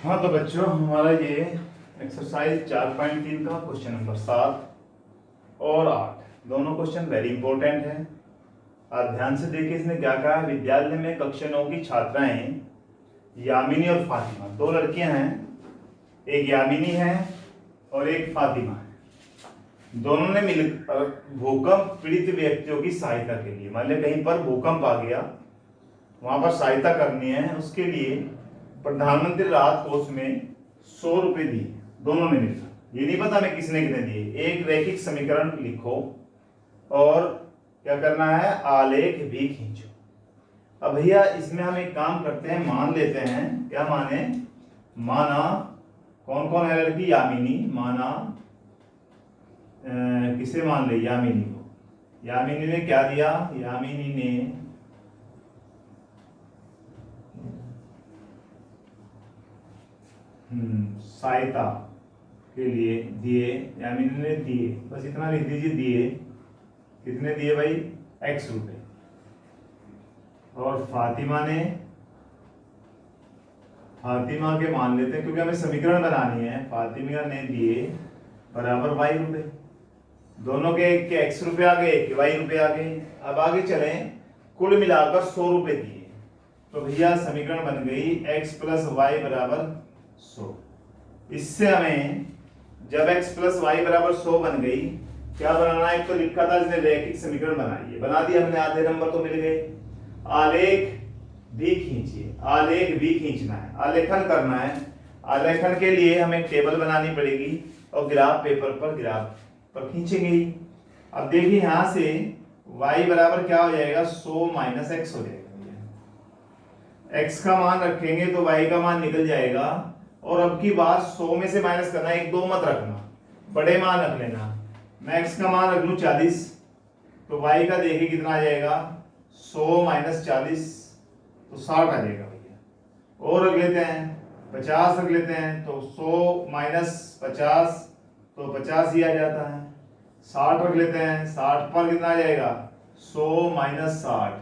हाँ तो बच्चों, हमारा ये एक्सरसाइज 4.3 का क्वेश्चन नंबर 7 और 8 दोनों क्वेश्चन वेरी इंपॉर्टेंट है। आप ध्यान से देखिए, इसने क्या कहा। विद्यालय में कक्षा 9 की छात्राएं यामिनी और फातिमा, दो लड़कियां हैं, एक यामिनी है और एक फातिमा है। दोनों ने मिलकर भूकंप पीड़ित व्यक्तियों की सहायता के लिए, मान लिया कहीं पर भूकंप आ गया, वहां पर सहायता करनी है, उसके लिए प्रधानमंत्री राहत कोष में 100 रुपए दिए। दोनों ने मिलकर, ये नहीं पता मैं किसने कितने दिए। एक रैखिक समीकरण लिखो और क्या करना है, आलेख भी खींचो। अब भैया इसमें हम एक काम करते हैं, मान लेते हैं। क्या माने, माना कौन कौन है लड़की, यामिनी, माना किसे मान ले, यामिनी को। यामिनी ने क्या दिया, यामिनी ने सहायता के लिए दिए, यामिनी ने दिए, बस इतना लिख दीजिए, दिए। कितने दिए भाई, x रुपए। और फातिमा ने, फातिमा के मान लेते हैं क्योंकि हमें समीकरण बनानी है। फातिमा ने दिए बराबर y रुपए। दोनों के एक के x रुपए आ गए, एक के y रुपए आ गए। अब आगे चलें, कुल मिलाकर 100 रुपए दिए, तो भैया समीकरण बन गई x प्लस वाई बराबर 100। इससे हमें जब x प्लस वाई बराबर 100 बन गई, क्या बनाना है, एक तो लिखा था इसने रैखिक समीकरण बनाइए, बना दिया हमने, आधे नंबर तो मिल गए। आलेख भी खींचिए, आलेख भी खींचना है, आलेखन करना है। आलेखन के लिए हमें टेबल बनानी पड़ेगी और ग्राफ पेपर पर खींचेंगे ही। अब देखिए यहां से y बराबर क्या हो जाएगा, 100 माइनस x हो जाएगा। x का मान रखेंगे तो y का मान निकल जाएगा। और अब की बात 100 में से माइनस करना, एक दो मत रखना, बड़े मान रख लेना। मैं x का मान रख लूं 40, तो y का देखिए कितना आ जाएगा, 100 माइनस 40 तो 60 आ जाएगा भैया। और रख लेते हैं 50 रख लेते हैं, तो 100 माइनस 50 तो 50 ही आ जाता है। 60 रख लेते हैं, 60 पर कितना आ जाएगा, 100 माइनस 60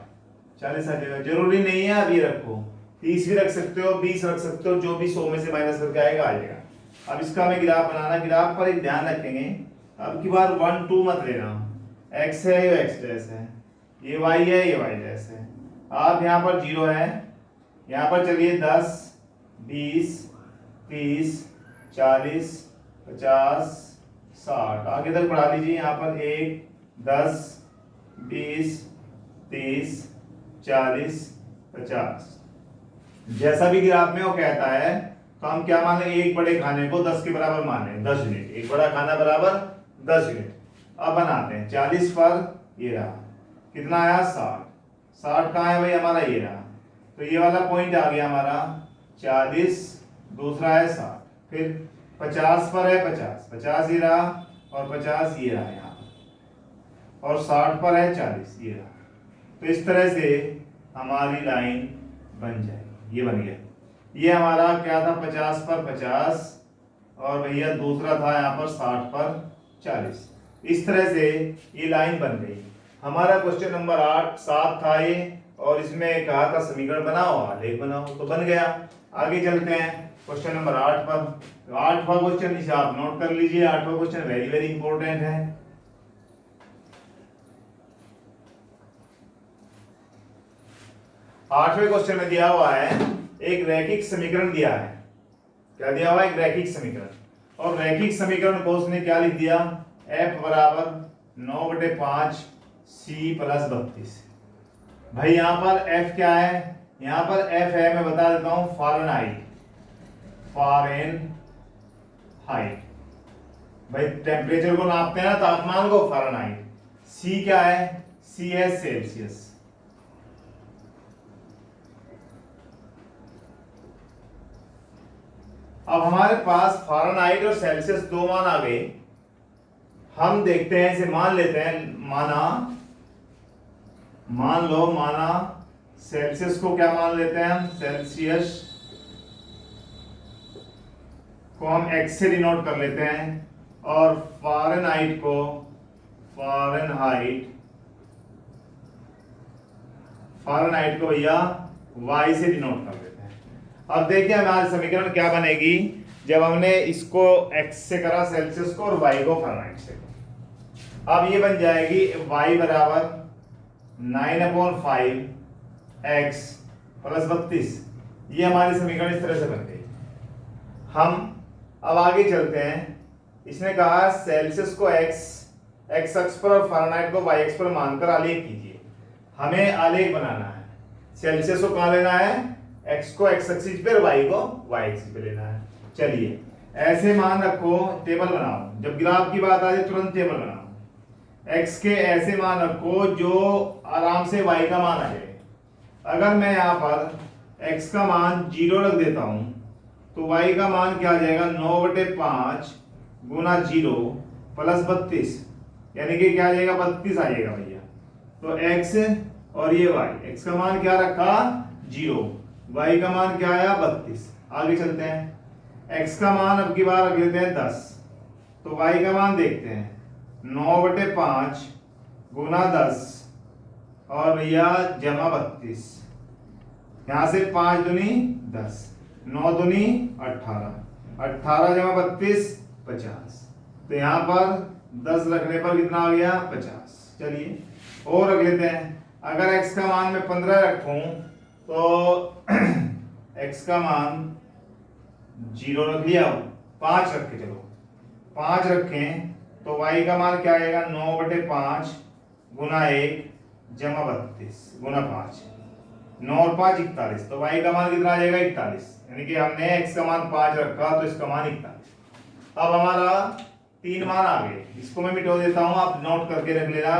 40 आ जाएगा। जरूरी नहीं है अब ये रखो, 30 भी रख सकते हो, 20 रख सकते हो, जो भी 100 में से माइनस करके आएगा आ जाएगा। अब इसका हमें ग्राफ बनाना, ग्राफ पर एक ध्यान रखेंगे, अब की बार 1 2 मत लेना। x है, ये x डैश है, ये y है, ये y डैश है। आप यहाँ पर 0 है, यहाँ पर चलिए 10 20 30 40 50 60 आगे तक बढ़ा लीजिए। यहाँ पर 1 10 20 30 40 50, जैसा भी ग्राफ में वो कहता है, तो हम क्या माने, एक बड़े खाने को 10 के बराबर माने, 10 यूनिट, एक बड़ा खाना बराबर 10 यूनिट। अब बनाते हैं 40 पर, ये रहा, कितना आया 60। 60 कहाँ है भाई हमारा, ये रहा, तो ये वाला पॉइंट आ गया हमारा 40, दूसरा है 60। फिर 50 पर है 50, 50 ये रहा, और 50 ये रहा यहाँ पर, और 60 पर है 40, ये रहा। तो इस तरह से हमारी लाइन बन जाएगी। ये बन गया, ये हमारा क्या था, 50 पर 50, और भैया दूसरा था यहाँ पर 60 पर 40। इस तरह से ये लाइन बन गई। हमारा क्वेश्चन नंबर 7 था ये, और इसमें कहा था समीकरण बनाओ, आलेख बनाओ, तो बन गया। आगे चलते हैं क्वेश्चन नंबर 8 पर। 8वां क्वेश्चन इसे आप नोट कर लीजिए, 8वां क्वेश्चन वेरी वेरी इंपॉर्टेंट है। 8वें क्वेश्चन में दिया हुआ है, एक रैखिक समीकरण दिया है। क्या दिया हुआ है, एक रैखिक समीकरण, और रैखिक समीकरण को उसने क्या लिख दिया, f बराबर 9/5 c प्लस 32। भाई यहाँ पर f क्या है, यहाँ पर f है, मैं बता देता हूं, फ़ारेनहाइट। फ़ारेनहाइट भाई टेम्परेचर को नापते हैं ना, तापमान को, फ़ारेनहाइट। c क्या है, c है सेल्सियस। अब हमारे पास फ़ारेनहाइट और सेल्सियस दो मान आ गए। हम देखते हैं, इसे मान लेते हैं, मान लो, माना सेल्सियस को क्या मान लेते हैं हम, सेल्सियस को हम x से डिनोट कर लेते हैं, और फ़ारेनहाइट को भैया y से डिनोट कर लेते हैं। अब देखिए हमारी समीकरण क्या बनेगी जब हमने इसको x से करा सेल्सियस को और y को फ़ारेनहाइट से। अब ये बन जाएगी y बराबर 9/5 x प्लस 32। ये हमारी समीकरण इस तरह से बन गई। हम अब आगे चलते हैं। इसने कहा सेल्सियस को x अक्ष पर और फ़ारेनहाइट को y अक्ष पर मानकर आलेख कीजिए। हमें आलेख बनाना है। सेल्सियस को कहाँ लेना है, x को x एक्सिस पे और y को y एक्सिस पे लेना है। चलिए ऐसे मान रखो, टेबल बनाओ। जब ग्राफ की बात आ जाए तुरंत टेबल बनाओ। x के ऐसे मान रखो जो आराम से y का मान आ जाए। अगर मैं यहाँ पर x का मान 0 रख देता हूं तो y का मान क्या आ जाएगा, 9/5 गुना 0 प्लस 32, यानी कि क्या आ जाएगा, 32 आ जाएगा भैया। तो x और ये y, x का मान क्या रखा 0, y का मान क्या आया 32। आगे चलते हैं। x का मान अब की बार रख लेते हैं 10, तो y का मान देखते हैं 9/5 गुना 10 और भैया जमा 32। यहां से 5 दूनी 10, 9 दूनी 18, 18 जमा 32 50। तो यहाँ पर 10 रखने पर कितना आ गया 50। चलिए और रख लेते हैं। अगर x का मान मैं 15 रखूं तो x का मान 0 रख लिया, 5 रख के चलो 5 रखें तो y का मान क्या आएगा, 9/5 गुना 1 जमा 32 गुना 5, 9 और 5 41। तो y का मान कितना आ जाएगा 41, यानी कि हमने x का मान 5 रखा तो इसका मान 41। अब हमारा 3 मान आ गए। इसको मैं मिटा देता हूं, आप नोट करके रख लेना,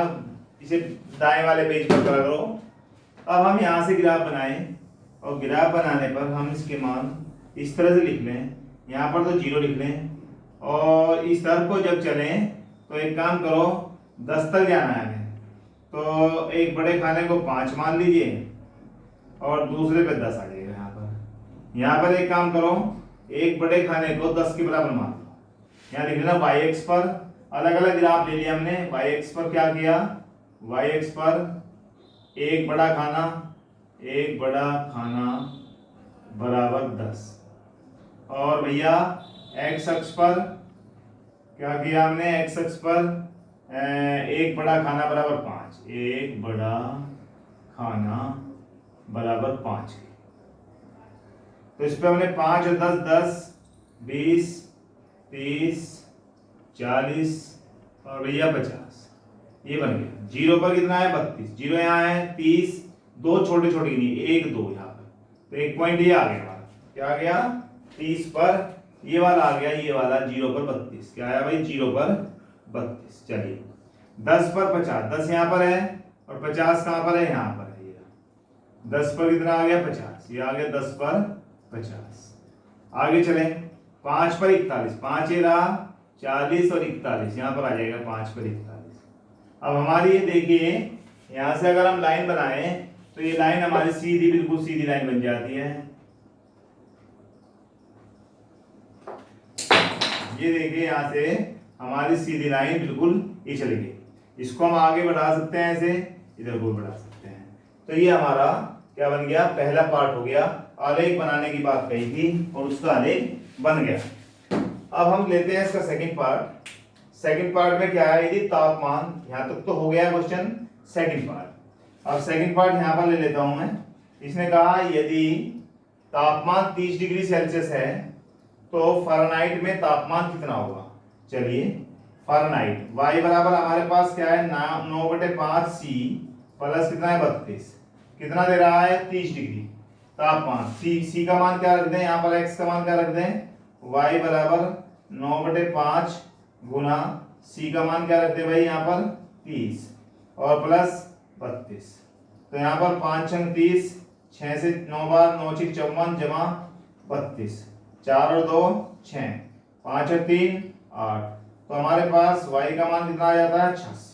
इसे दाएं वाले पेज पर करा करो। अब हम यहाँ से ग्राफ बनाएं और ग्राफ बनाने पर हम इसके मान इस तरह से लिख लें। यहाँ पर तो 0 लिख लें और इस तरफ को जब चलें तो एक काम करो, 10 तक जाना है हमें। तो एक बड़े खाने को 5 मान लीजिए और दूसरे पे 10 आ जाएगा। यहाँ पर एक काम करो, एक बड़े खाने को 10 के बराबर मान लो। यहाँ लिख लेना y एक्स पर अलग अलग ग्राफ ले लिया हमने। y एक्स पर क्या किया, y एक्स पर एक बड़ा खाना बराबर 10 और भैया x अक्ष पर क्या किया हमने, x अक्ष पर एक बड़ा खाना बराबर 5, एक बड़ा खाना बराबर 5। तो इस पे हमने 5 और 10 10 20 30 40 और भैया 50, ये बन गया। 0 पर कितना है 32, 0 यहाँ है 30, दो छोटे छोटे नहीं, 1 2 यहाँ पर, तो एक पॉइंट ये आ गया हमारा। क्या आ गया 30 पर, ये वाला आ गया, ये वाला 0 पर 32। क्या आया भाई 0 पर 32। चलिए 10 पर 50, 10 यहाँ पर है और 50 कहाँ पर है, यहाँ पर है। ये 10 पर कितना आ गया 50, ये आ गया 10 पर 50। आगे चलें 5 पर 41, 5 ये रहा 40 और 41 यहाँ पर आ जाएगा 5 पर 41। अब हमारी ये देखिए, यहाँ से अगर हम लाइन बनाएं तो ये लाइन हमारी सीधी, बिल्कुल सीधी लाइन बन जाती है। ये देखिए यहाँ से हमारी सीधी लाइन बिल्कुल ये चली गई। इसको हम आगे बढ़ा सकते हैं, ऐसे इधर को बढ़ा सकते हैं। तो ये हमारा क्या बन गया, पहला पार्ट हो गया। आलेख बनाने की बात कही थी और उसका आलेख बन गया। अब हम लेते हैं इसका सेकंड पार्ट। सेकंड पार्ट में क्या है, यदि तापमान, यहां तक तो हो गया क्वेश्चन। सेकंड पार्ट, अब सेकंड पार्ट यहां पर ले लेता हूं मैं। इसने कहा यदि तापमान 30 डिग्री सेल्सियस है तो फ़ारेनहाइट में तापमान कितना होगा। चलिए फ़ारेनहाइट y बराबर हमारे पास क्या है, 9/5 c प्लस कितना है 32, कितना दे रहा है 30 डिग्री तापमान। c का मान क्या रख दें, यहाँ पर x का मान क्या रख दें, y बराबर 9/5 गुना c का मान क्या रख दें भाई, यहाँ पर 30 और प्लस 32। तो यहाँ पर 5 छंग 30, 6 से 9 बार 9 6 54 जमा 32, 4 और 2 6, 5 और 3 8। तो हमारे पास y का मान कितना आ जाता है 86।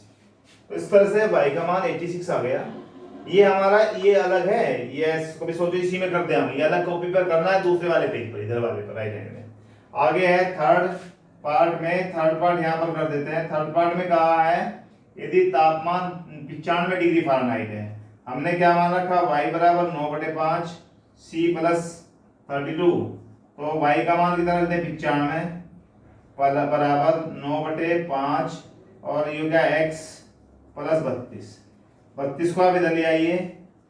तो इस तरह से y का मान 86 आ गया। ये हमारा ये अलग है, ये कभी सोचो इसी में करते हैं हम, ये अलग कॉपी पर करना है दूसरे वाले पेज पर, इधर वाले पर राइट हैंड में। आगे है थर्ड पार्ट में, थर्ड पार्ट यहाँ पर कर देते हैं। थर्ड पार्ट में कहा है यदि तापमान 95 डिग्री फ़ारेनहाइट है, हमने क्या मान रखा, y बराबर 9/5 c प्लस 32, तो y का मान कितना रखते हैं 95 बराबर 9/5 और ये क्या x प्लस 32 को आप इधर ले आइए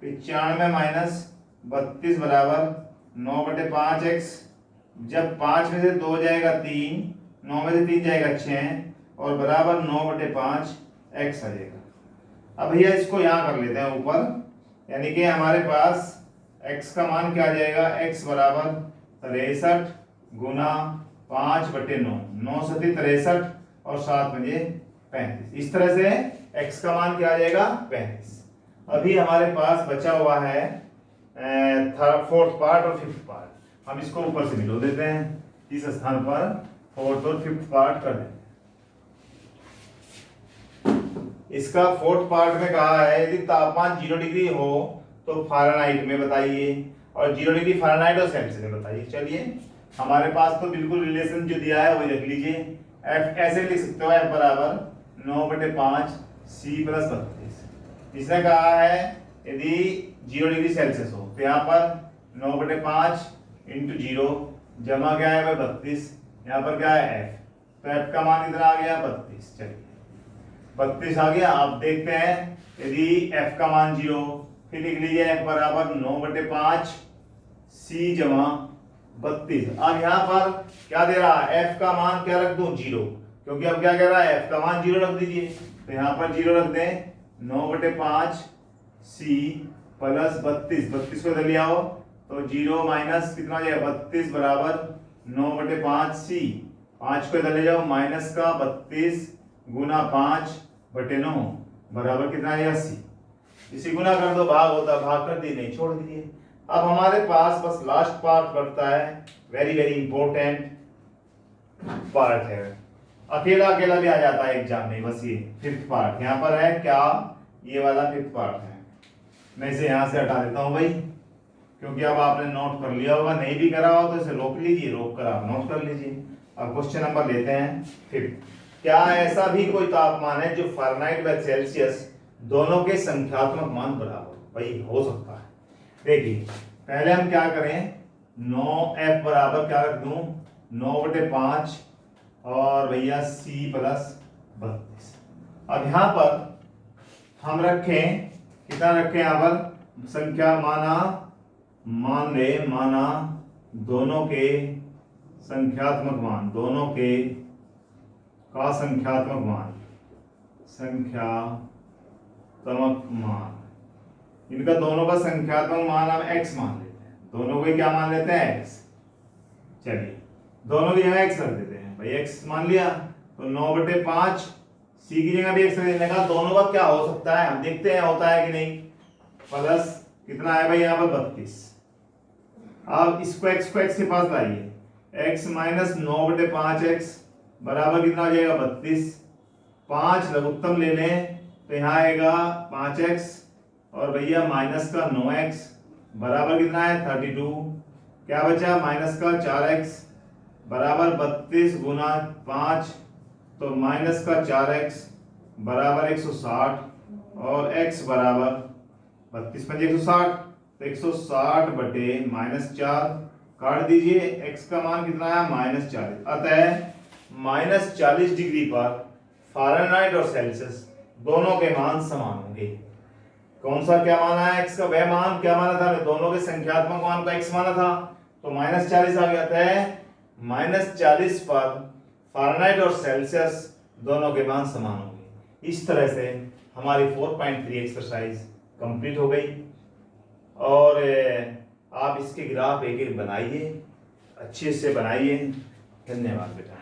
95 माइनस 32 बराबर 9/5x, जब 5 में से 2 जाएगा 3, 9 में से 3 जाएगा 6 और बराबर 9/5 x आ जाएगा। अब भैया इसको यहाँ कर लेते हैं ऊपर, यानी कि हमारे पास x का मान क्या आ जाएगा, x बराबर 63 गुना 5/9, 9 सती 63 और 7 बजे 35। इस तरह से x का मान क्या आ जाएगा 35। अभी हमारे पास बचा हुआ है फोर्थ पार्ट और फिफ्थ पार्ट, हम इसको ऊपर से मिलो देते हैं, इस स्थान पर फोर्थ और फिफ्थ पार्ट कर देते हैं। इसका फोर्थ पार्ट में कहा है यदि तापमान 0 डिग्री हो तो फ़ारेनहाइट में बताइए और 0 डिग्री फ़ारेनहाइट और सेल्सियस में बताइए। चलिए हमारे पास तो बिल्कुल रिलेशन जो दिया है वही रख लीजिए। एफ ऐसे लिख सकते हो, एफ बराबर 9/5 C प्लस 32। इसने कहा है यदि 0 डिग्री सेल्सियस हो तो यहाँ पर 9/5 इंटू 0 जमा क्या है 32, यहाँ पर क्या है एफ, तो एफ का मान कितना आ गया 32। चलिए 32 आ गया। अब देखते हैं यदि f का मान 0, फिर लिख लीजिए f बराबर 9/5 C जमा 32। अब यहाँ पर क्या दे रहा है, f का मान क्या रख दूं 0, क्योंकि अब क्या कह रहा है f का मान 0 रख दीजिए, तो यहाँ पर 0 रख दें 9/5 C प्लस 32 को इधर ले आओ तो 0 माइनस कितना हो जाएगा 32 बराबर 9/5 C, 5 को इधर ले जाओ माइनस का 32 गुना 5/9 बराबर कितना है 80। इसी गुना कर दो, भाग होता भाग कर दी, नहीं छोड़ दीजिए। अब हमारे पास बस लास्ट पार्ट बढ़ता है, वेरी वेरी इंपॉर्टेंट पार्ट है, अकेला अकेला भी आ जाता है एग्जाम में, बस ये फिफ्थ पार्ट यहाँ पर है। क्या ये वाला फिफ्थ पार्ट है, मैं इसे यहाँ से हटा देता हूँ भाई, क्योंकि अब आपने नोट कर लिया होगा, नहीं भी करा हो तो इसे रोक लीजिए, रोक कर आप नोट कर लीजिए। अब क्वेश्चन नंबर लेते हैं फिफ्थ। क्या ऐसा भी कोई तापमान है जो फ़ारेनहाइट व सेल्सियस दोनों के संख्यात्मक मान बराबर, भाई हो सकता है। देखिए पहले हम क्या करें, 9f बराबर क्या रख दूं 9/5 और भैया C प्लस 32। अब यहाँ पर हम रखें कितना रखें, यहाँ पर संख्या माना दोनों के संख्यात्मक मान, दोनों के का संख्यात्मक मान, इनका दोनों का संख्यात्मक मान हम x मान लेते हैं, दोनों को क्या मान लेते हैं x। चलिए दोनों की जगह x रख देते हैं भाई, x मान लिया तो 9/5 C की जगह भी x रख देने का, दोनों का क्या हो सकता है हम देखते हैं होता है कि नहीं, प्लस कितना है भाई यहाँ पर 32। अब इसको x के पास लाइए, x माइनस 9/5x बराबर कितना हो जाएगा 32। 5 लघुत्तम ले लें तो यहाँ आएगा 5x और भैया माइनस का 9x बराबर कितना है 32। क्या बचा माइनस का 4x बराबर 32 गुना 5, तो माइनस का 4x बराबर 160 और x बराबर 32 पंजे 160, तो 160/-4 काट दीजिए, x का मान कितना है -40। अतः -40 डिग्री पर फ़ारेनहाइट और सेल्सियस दोनों के मान समान होंगे। कौन सा क्या माना है x का, वह मान क्या माना था, दोनों के संख्यात्मक मान को x माना था, तो -40 आ गया था। -40 पर फ़ारेनहाइट और सेल्सियस दोनों के मान समान होंगे। इस तरह से हमारी 4.3 एक्सरसाइज कंप्लीट हो गई और आप इसके ग्राफ एक एक बनाइए, अच्छे से बनाइए। धन्यवाद बेटा।